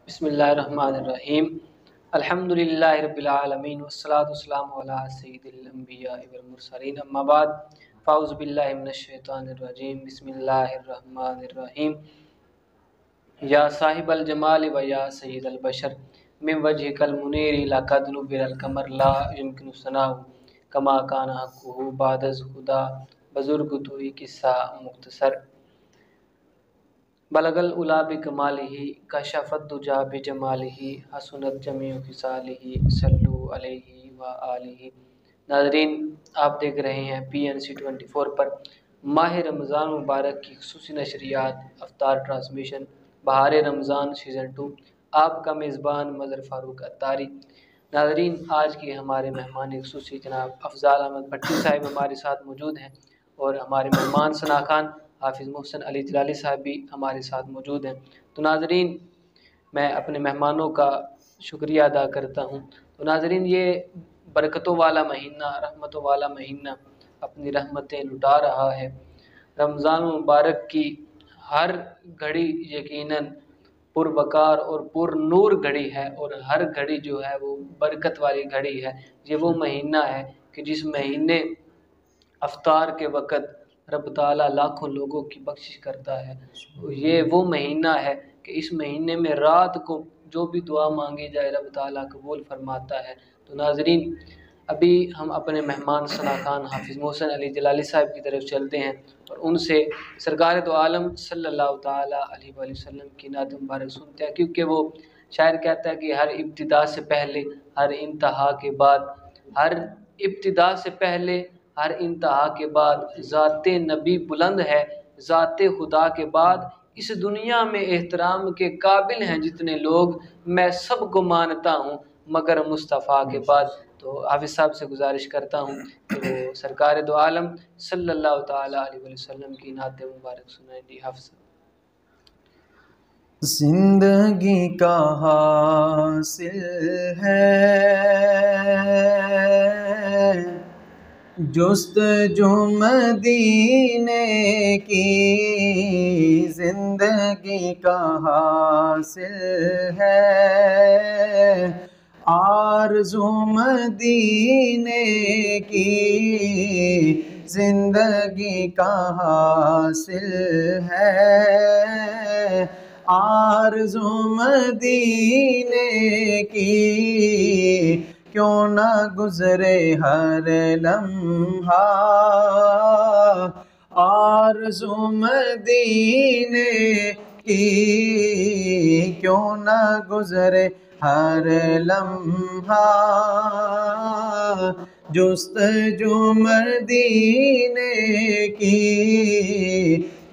बिस्मिल्लाहिर्रहमानिर्रहीम। अल्हम्दुलिल्लाहि रब्बिल आलमीन वस्सलातु वस्सलामु अला सय्यिदिल अंबियाइ वल मुरसलीन अम्मा बाद फ़ाऊज़ु बिल्लाहि मिनश शैतानिर रजीम। बिस्मिल्लाहिर्रहमानिर्रहीम। या साहिबल जमाल व या सय्यिदल बशर मिन वजहिकल मुनीर लक़द नुबिरल कमर ला युमकिनु सनाहु कमा कान हक़्क़ुहु बादज़ हुदा बुज़ुर्ग तुई किस्सा मुख्तसर। बलगल उला बिकमालिही कशफत दुजा बिजमालिही हसनत जमीउ खिसालिही सल्लु अलैहि व आलिही। नाज़रीन, आप देख रहे हैं PNC 24 पर माह रमज़ान मुबारक की खुसूसी नशरियात अफ्तार ट्रांसमिशन बहार रमज़ान सीज़न 2। आपका मेज़बान मज़हर फ़ारूक अत्तारी। नाज़रीन, आज के हमारे मेहमान खुसूसी जनाब अफ़ज़ाल अहमद भट्टी साहिब हमारे साथ मौजूद हैं और हमारे मेहमान सना खान हाफिज़ मोहसिन अली जलाली साहब भी हमारे साथ मौजूद हैं। तो नाज़रीन, मैं अपने मेहमानों का शुक्रिया अदा करता हूँ। तो नाज़रीन, ये बरकतों वाला महीना, रहमतों वाला महीना अपनी रहमतें लुटा रहा है। रमज़ान मुबारक की हर घड़ी यकीनन पुरबकार और पुरनूर घड़ी है और हर घड़ी जो है वो बरकत वाली घड़ी है। ये वो महीना है कि जिस महीने अफ्तार के वक़्त रब ताला लाखों लोगों की बख्शिश करता है। ये वो महीना है कि इस महीने में रात को जो भी दुआ मांगी जाए रब ताला कबूल फरमाता है। तो नाज़रीन, अभी हम अपने मेहमान सना खान हाफिज़ मोहसिन अली जलाली साहब की तरफ चलते हैं और उनसे सरकार दो आलम सल्लल्लाहु ताला अलैहि वसल्लम की नात मुबारक सुनते हैं, क्योंकि वो शायर कहता है कि हर इब्तिदा से पहले हर इंतहा के बाद, हर इब्तिदा से पहले हर इंतहा के बाद ज़ाते नबी बुलंद है, ज़ाते खुदा के बाद इस दुनिया में एहतराम के काबिल हैं जितने लोग, मैं सबको मानता हूँ मगर मुस्तफ़ा के बाद। तो हाफिज़ साहब से गुजारिश करता हूँ कि वो सरकार दो आलम सल्लल्लाहु ताला अलैहि वसल्लम की नात मुबारक सुनाएं। जी हाफिज़। जिंदगी का हासिल है जुस्तजू मदीने की, जिंदगी का हासिल है आरज़ू मदीने की, जिंदगी का हासिल है आरज़ू मदीने की। क्यों ना गुज़रे हर लम्हा आरज़ू मदीने की, क्यों ना गुज़रे हर लम्हा जुस्तजू मदीने की,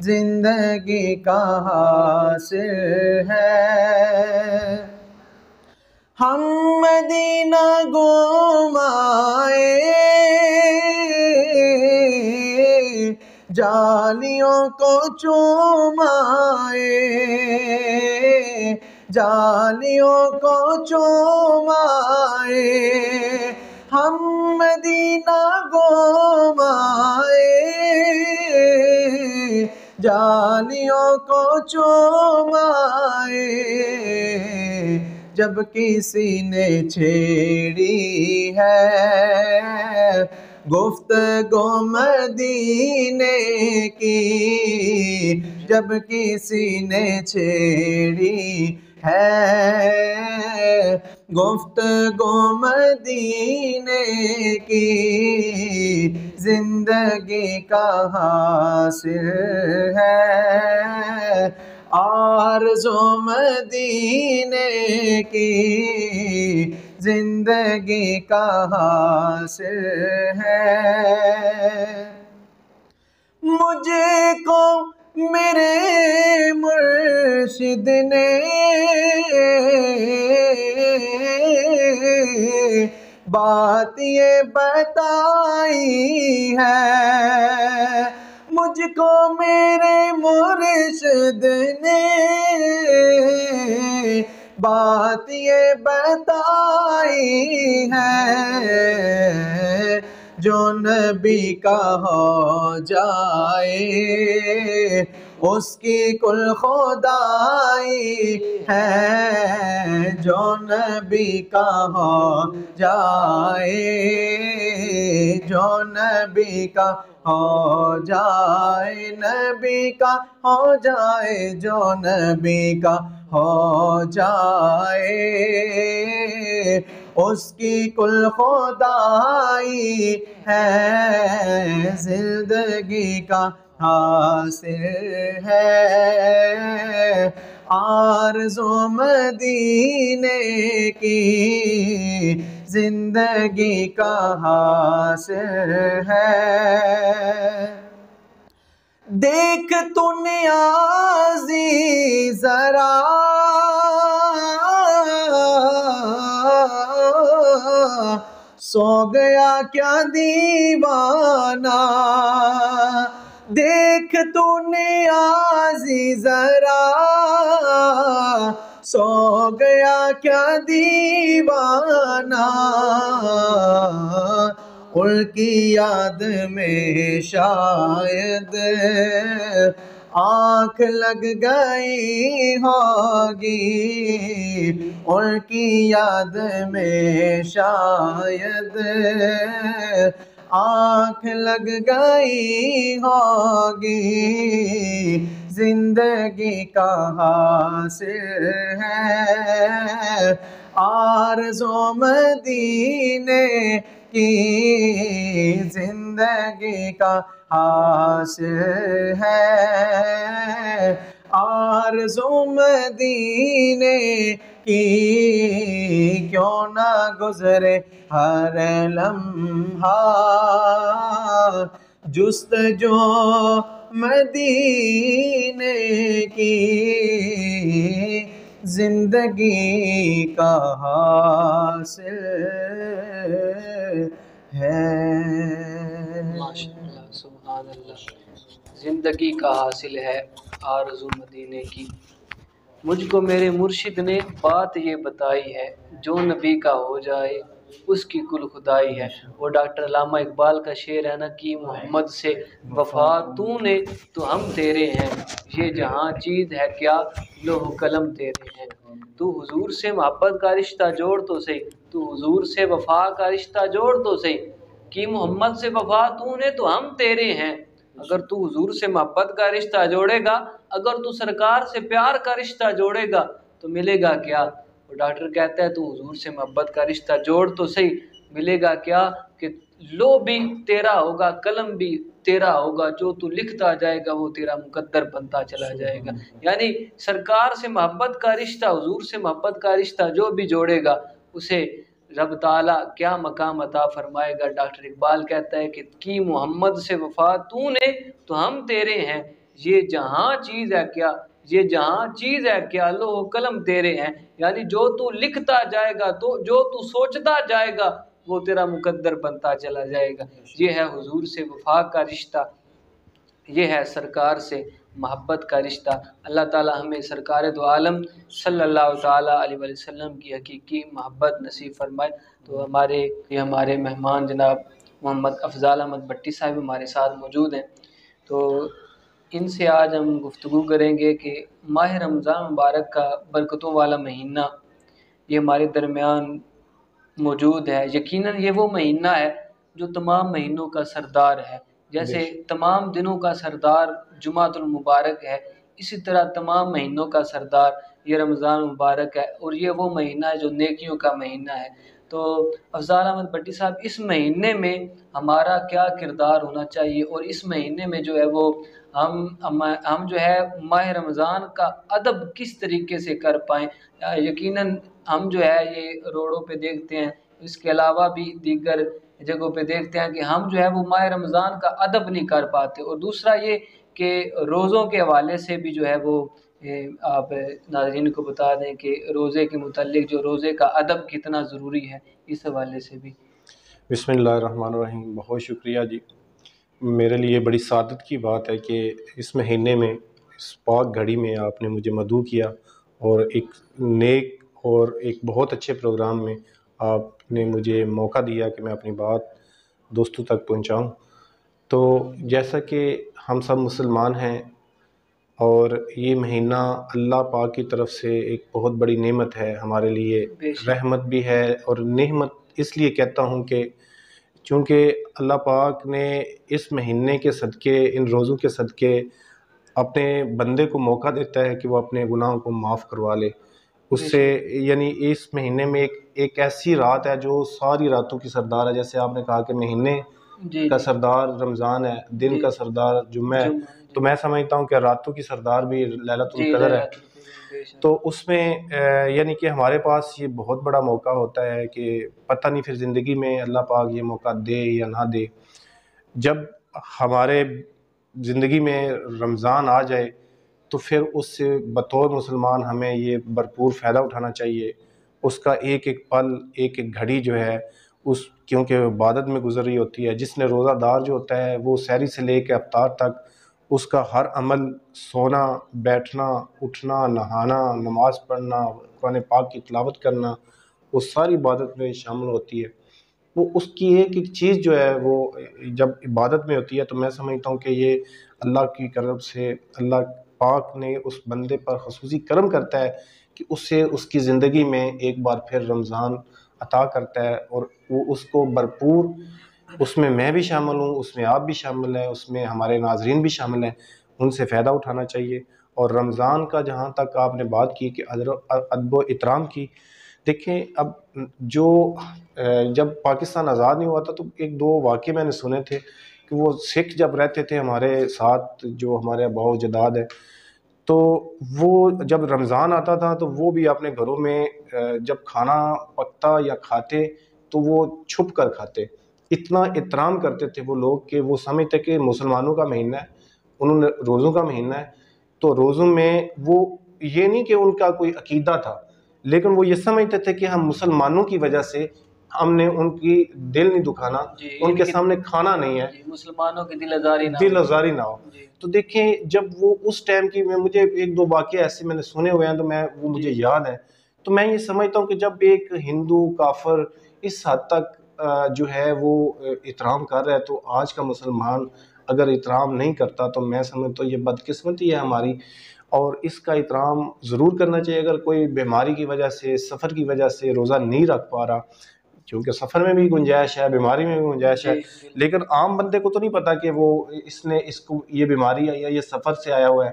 जिंदगी का हासिल है। हम मदीना घुमाए जालियों को चूमाए, जालियों को चूमाए, हम मदीना घुमाए जालियों को चूमाए। जब किसी ने छेड़ी है गुफ्तगू मदीने की, जब किसी ने छेड़ी है गुफ्तगू मदीने की, जिंदगी का हासिल है आरज़ू मदीने की, जिंदगी का हासिल है। मुझे को मेरे मुर्शिद ने बात ये बताई है, मुझको मेरे मुर्शिद ने बात ये बताई है, जो नबी का हो जाए उसकी कुल खुदाई है। जो नबी का हो जाए, जो नबी का हो जाए, नबी का हो जाए, जो नबी का हो जाए, उसकी कुल खुदाई है। जिंदगी का हासिल है, आरज़ू मदीने की जिंदगी का हासिल है। देख तू नियाज़ी ज़रा, सो गया क्या दीवाना। देख तू नियाज़ी ज़रा, सो गया क्या दीवाना। उनकी याद में शायद आँख लग गई होगी, उनकी याद में शायद आँख लग गई होगी। जिंदगी का हासिल है, आरज़ू मदीने की जिंदगी का हासिल है, आरज़ू मदीने की। क्यों ना गुज़रे हर लम्हा जुस्तजू मदीने की, जिंदगी का हासिल है। माशाअल्लाह, सुभान अल्लाह। ज़िंदगी का हासिल है आरज़ू मदीने की। मुझको मेरे मुर्शिद ने बात ये बताई है, जो नबी का हो जाए उसकी कुल खुदाई है। वो डॉक्टर अल्लामा इकबाल का शेर है ना कि मोहम्मद से वफा तूने तो हम तेरे हैं, ये जहाँ चीज़ है क्या लोह कलम तेरे हैं। तू हुजूर से मोहब्बत का रिश्ता जोड़ तो सही, तू हुजूर से वफा का रिश्ता जोड़ तो सही, कि मोहम्मद से वफा तूने तो हम तेरे हैं। अगर तू हुजूर से मोहब्बत का रिश्ता जोड़ेगा, अगर तू सरकार से प्यार का रिश्ता जोड़ेगा तो मिलेगा क्या। वो डॉक्टर कहता है तू हुजूर से मोहब्बत का रिश्ता जोड़ तो सही, मिलेगा क्या कि लो भी तेरा होगा, कलम भी तेरा होगा, जो तू लिखता जाएगा वो तेरा मुकद्दर बनता चला जाएगा। यानी सरकार से मोहब्बत का रिश्ता, हुजूर से मोहब्बत का रिश्ता जो भी जोड़ेगा उसे रब ताला क्या मकाम अता फरमाएगा। डॉक्टर इकबाल कहता है कि मोहम्मद से वफा तूने तो हम तेरे हैं, ये जहाँ चीज़ है क्या, ये जहाँ चीज़ है क्या लो कलम तेरे हैं। यानी जो तू लिखता जाएगा, तो जो तू सोचता जाएगा वो तेरा मुकद्दर बनता चला जाएगा। ये है हुजूर से वफा का रिश्ता, ये है सरकार से मोहब्बत का रिश्ता। अल्लाह ताला हमें सरकार दो आलम सल्लल्लाहु ताला अलैहि वसल्लम की हकीकी मोहब्बत नसीब फरमाए। तो हमारे मेहमान जनाब मोहम्मद अफजाल अहमद भट्टी साहब हमारे साथ मौजूद हैं। तो इनसे आज हम गुफ्तगू करेंगे कि माह रमज़ान मुबारक का बरकतों वाला महीना ये हमारे दरमियान मौजूद है। यकीनन ये वो महीना है जो तमाम महीनों का सरदार है। जैसे तमाम दिनों का सरदार जुमातुल मुबारक है, इसी तरह तमाम महीनों का सरदार ये रमज़ान मुबारक है, और ये वो महीना है जो नेकियों का महीना है। तो अफजाल अहमद भट्टी साहब, इस महीने में हमारा क्या किरदार होना चाहिए, और इस महीने में जो है वो हम जो है माह रमज़ान का अदब किस तरीके से कर पाएँ। यकीनन हम जो है ये रोडों पे देखते हैं, इसके अलावा भी दीगर जगहों पे देखते हैं कि हम जो है वो माह रमज़ान का अदब नहीं कर पाते। और दूसरा ये कि रोज़ों के हवाले से भी जो है वो आप नाज़रीन को बता दें कि रोज़े के मुतालिक जो रोज़े का अदब कितना ज़रूरी है, इस हवाले से भी। बिस्मिल्लाहिर्रहमानिर्रहीम। बहुत शुक्रिया जी। मेरे लिए बड़ी सादत की बात है कि इस महीने में, इस पाक घड़ी में आपने मुझे मदऊ किया और एक नेक और एक बहुत अच्छे प्रोग्राम में आपने मुझे मौका दिया कि मैं अपनी बात दोस्तों तक पहुंचाऊं। तो जैसा कि हम सब मुसलमान हैं और ये महीना अल्लाह पाक की तरफ से एक बहुत बड़ी नेमत है हमारे लिए, बेशक। रहमत भी है और नेमत इसलिए कहता हूँ कि चूँकि अल्लाह पाक ने इस महीने के सदक़े, इन रोज़ों के सदक़े अपने बंदे को मौका देता है कि वो अपने गुनाहों को माफ़ करवा ले उससे। बेशक। यानी इस महीने में एक ऐसी रात है जो सारी रातों की सरदार है। जैसे आपने कहा कि महीने जी का जी सरदार रमज़ान है, दिन जी। का सरदार जुम्मा है, जुम्मा तो जी। मैं समझता हूँ कि रातों की सरदार भी लैलतुल जी क़द्र है। लैलतुल क़द्र बेशक। तो उसमें यानी कि हमारे पास ये बहुत बड़ा मौका होता है कि पता नहीं फिर ज़िंदगी में अल्लाह पाक ये मौका दे या ना दे। जब हमारे ज़िंदगी में रमज़ान आ जाए तो फिर उससे बतौर मुसलमान हमें ये भरपूर फ़ायदा उठाना चाहिए। उसका एक एक पल, एक एक घड़ी जो है उस, क्योंकि इबादत में गुज़र रही होती है। जिसने रोज़ादार जो होता है वो सहरी से लेकर इफ्तार तक उसका हर अमल, सोना, बैठना, उठना, नहाना, नमाज़ पढ़ना, कुरान पाक की तिलावत करना, वो सारी इबादत में शामिल होती है। वो उसकी एक एक चीज़ जो है वो जब इबादत में होती है तो मैं समझता हूँ कि ये अल्लाह की तरफ से अल्लाह पाक ने उस बंदे पर ख़ुसूसी करम करता है कि उससे उसकी ज़िंदगी में एक बार फिर रमज़ान अता करता है और वो उसको भरपूर, उसमें मैं भी शामिल हूँ, उसमें आप भी शामिल हैं, उसमें हमारे नाज़रीन भी शामिल हैं, उनसे फ़ायदा उठाना चाहिए। और रमज़ान का जहाँ तक आपने बात की कि अदब व एहतराम की, देखें अब जो जब पाकिस्तान आज़ाद नहीं हुआ था तो एक दो वाक़े मैंने सुने थे कि वो सिख जब रहते थे हमारे साथ, जो हमारे आबा व अजदाद है, तो वो जब रमज़ान आता था तो वो भी अपने घरों में जब खाना पकता या खाते तो वो छुप कर खाते। इतना एहतराम करते थे वो लोग कि वो समझते कि मुसलमानों का महीना है, उन्होंने रोज़ों का महीना है, तो रोज़ों में वो ये नहीं कि उनका कोई अकीदा था, लेकिन वो ये समझते थे कि हम मुसलमानों की वजह से हमने उनकी दिल नहीं दुखाना, जी उनके इनकी सामने खाना नहीं है, जी मुसलमानों की दिल आज़ारी ना दिल हो। आज़ारी ना हो। जी तो देखें जब वो उस टाइम की, मैं मुझे एक दो वाक़ये ऐसे मैंने सुने हुए हैं तो मैं वो जी मुझे जी याद है। तो मैं ये समझता हूँ कि जब एक हिंदू काफ़िर इस हद तक जो है वो एहतराम कर रहा है, तो आज का मुसलमान अगर एहतराम नहीं करता तो मैं समझता हूँ ये बदकिस्मती है हमारी। और इसका एहतराम ज़रूर करना चाहिए। अगर कोई बीमारी की वजह से, सफ़र की वजह से रोज़ा नहीं रख पा रहा, क्योंकि सफ़र में भी गुंजाइश है, बीमारी में भी गुंजाइश जी है, बिल्कुल। लेकिन आम बंदे को तो नहीं पता कि वो इसने इसको ये बीमारी है या ये सफ़र से आया हुआ है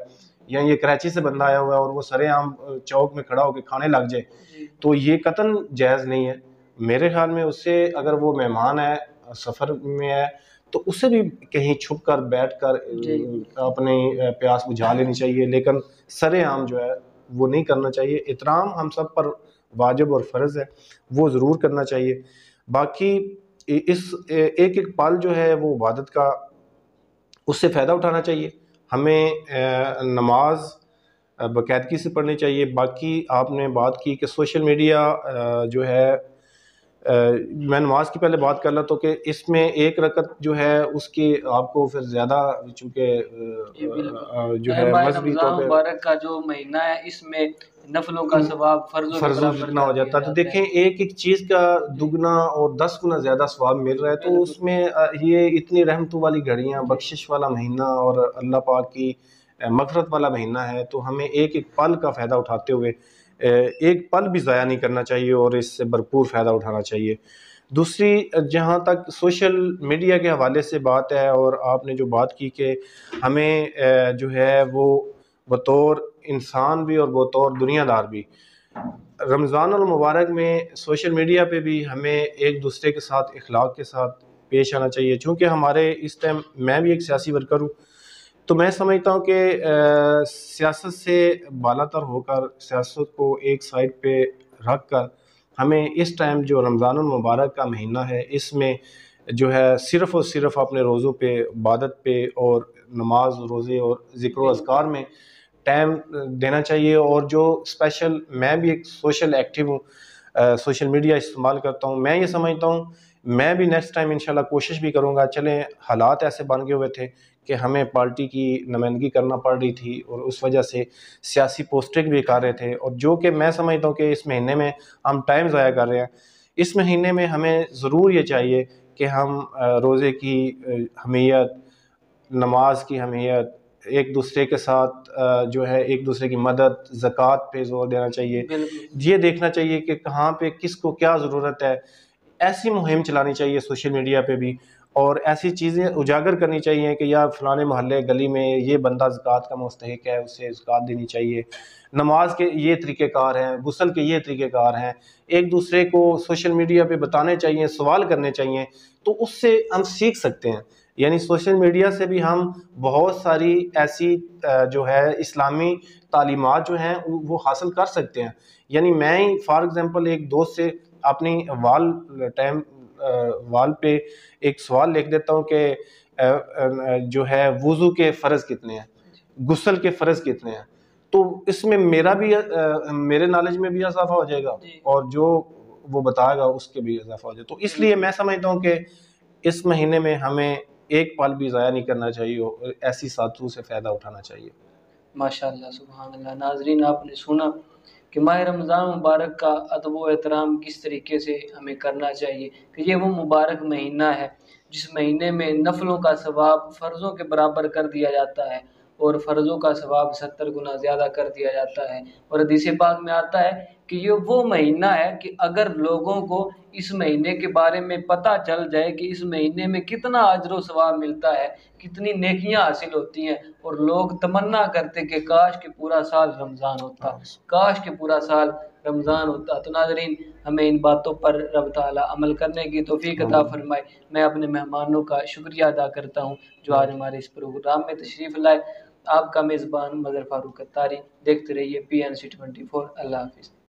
या ये कराची से बंदा आया हुआ है और वो सरेआम चौक में खड़ा होकर खाने लग जाए, जी तो ये कतन जायज़ नहीं है मेरे ख्याल में। उससे अगर वो मेहमान है, सफ़र में है, तो उससे भी कहीं छुप कर बैठ कर जी अपनी प्यास बुझा लेनी चाहिए, लेकिन सरेआम जो है वो नहीं करना चाहिए। एहतराम हम सब पर वाजिब और फ़र्ज़ है, वो ज़रूर करना चाहिए। बाकी इस एक एक पल जो है वो इबादत का, उससे फ़ायदा उठाना चाहिए। हमें नमाज बाकायदगी से पढ़नी चाहिए। बाकी आपने बात की कि सोशल मीडिया जो है, मैं नमाज की पहले बात कर रहा था कि इसमें एक रकत जो है उसकी आपको फिर ज़्यादा, चूँकि जी बिल्कुल। जो है माह मजहबी तौर रमज़ान पे मुबारक का जो महीना है इसमें नफलों का सवाब फ़र्ज़ों के फ़र्ज़ बराबर जितना कर हो दिया जाता है, तो जाता देखें है। एक एक चीज़ का जी दुगना और 10 गुना ज़्यादा स्वाब मिल रहा है। तो बिल्कुल। उसमें ये इतनी रहमतों वाली घड़ियाँ, जी बख्शिश वाला महीना और अल्लाह पाक की मग़फ़िरत वाला महीना है, तो हमें एक एक पल का फ़ायदा उठाते हुए एक पल भी ज़ाया नहीं करना चाहिए और इससे भरपूर फ़ायदा उठाना चाहिए। दूसरी, जहाँ तक सोशल मीडिया के हवाले से बात है और आपने जो बात की कि हमें जो है वो बतौर इंसान भी और बतौर दुनियादार भी, रमज़ान अल मुबारक में सोशल मीडिया पे भी हमें एक दूसरे के साथ इखलाक के साथ पेश आना चाहिए। चूँकि हमारे इस टाइम, मैं भी एक सियासी वर्कर हूँ, तो मैं समझता हूँ कि सियासत से बालातर होकर, सियासत को एक साइड पे रख कर, हमें इस टाइम जो रमज़ान अल मुबारक का महीना है, इसमें जो है सिर्फ़ और सिर्फ़ अपने रोज़ों पे, इबादत पे और नमाज, रोज़े और ज़िक्र व बिल्कुल। अज़कार में टाइम देना चाहिए। और जो स्पेशल, मैं भी एक सोशल एक्टिव हूँ, सोशल मीडिया इस्तेमाल करता हूँ। मैं ये समझता हूँ मैं भी नेक्स्ट टाइम इंशाल्लाह कोशिश भी करूँगा। चलें, हालात ऐसे बन गए हुए थे कि हमें पार्टी की नुमाइंदगी करना पड़ रही थी और उस वजह से सियासी पोस्टिंग भी कर रहे थे, और जो कि मैं समझता हूँ कि इस महीने में हम टाइम ज़ाया कर रहे हैं। इस महीने में हमें ज़रूर ये चाहिए कि हम रोज़े की अहमियत, नमाज की अहमियत, एक दूसरे के साथ जो है एक दूसरे की मदद, ज़कात पे जोर देना चाहिए। ये देखना चाहिए कि कहाँ पे किसको क्या ज़रूरत है, ऐसी मुहिम चलानी चाहिए सोशल मीडिया पे भी, और ऐसी चीज़ें उजागर करनी चाहिए कि यार फ़लाने मोहल्ले गली में ये बंदा ज़कात का मुस्तहिक है, उसे ज़कात देनी चाहिए। नमाज के ये तरीक़ेकार हैं, गुस्ल के ये तरीक़ेकार हैं, एक दूसरे को सोशल मीडिया पे बताने चाहिए, सवाल करने चाहिए, तो उससे हम सीख सकते हैं। यानी सोशल मीडिया से भी हम बहुत सारी ऐसी जो है इस्लामी तालीमात जो हैं वो हासिल कर सकते हैं। यानी मैं ही फॉर एग्ज़ाम्पल एक दोस्त से अपनी वाल पे एक सवाल लिख देता हूँ कि जो है वुज़ू के फ़र्ज़ कितने हैं, गुस्ल के फ़र्ज़ कितने हैं, तो इसमें मेरा भी मेरे नॉलेज में भी इजाफा हो जाएगा और जो वो बताएगा उसके भी इजाफा हो जाएगा। तो इसलिए मैं समझता हूँ कि इस महीने में हमें एक पल भी ज़ाया नहीं करना चाहिए और ऐसी सातों से फ़ायदा उठाना चाहिए। माशाअल्लाह, सुभान अल्लाह। नाज़रीन, आपने सुना कि माह रमज़ान मुबारक का अदब व एहतराम किस तरीके से हमें करना चाहिए कि ये वो मुबारक महीना है जिस महीने में नफ़लों का सवाब फ़र्ज़ों के बराबर कर दिया जाता है और फ़र्ज़ों का सवाब 70 गुना ज़्यादा कर दिया जाता है। और हदीस पाक में आता है कि ये वो महीना है कि अगर लोगों को इस महीने के बारे में पता चल जाए कि इस महीने में कितना अजर व सवाब मिलता है, कितनी नेकियां हासिल होती हैं, और लोग तमन्ना करते कि काश के पूरा साल रमज़ान होता, काश के पूरा साल रमज़ान होता। तो नाज़रीन, हमें इन बातों पर रब ताला अमल करने की तौफ़ीक अता फ़रमाए। मैं अपने मेहमानों का शुक्रिया अदा करता हूँ जो आज हमारे इस प्रोग्राम में तशरीफ़ लाए। आपका मेज़बान मज़हर फ़ारूक अत्तारी। देखते रहिए PNC 24। अल्लाह हाफ़िज़।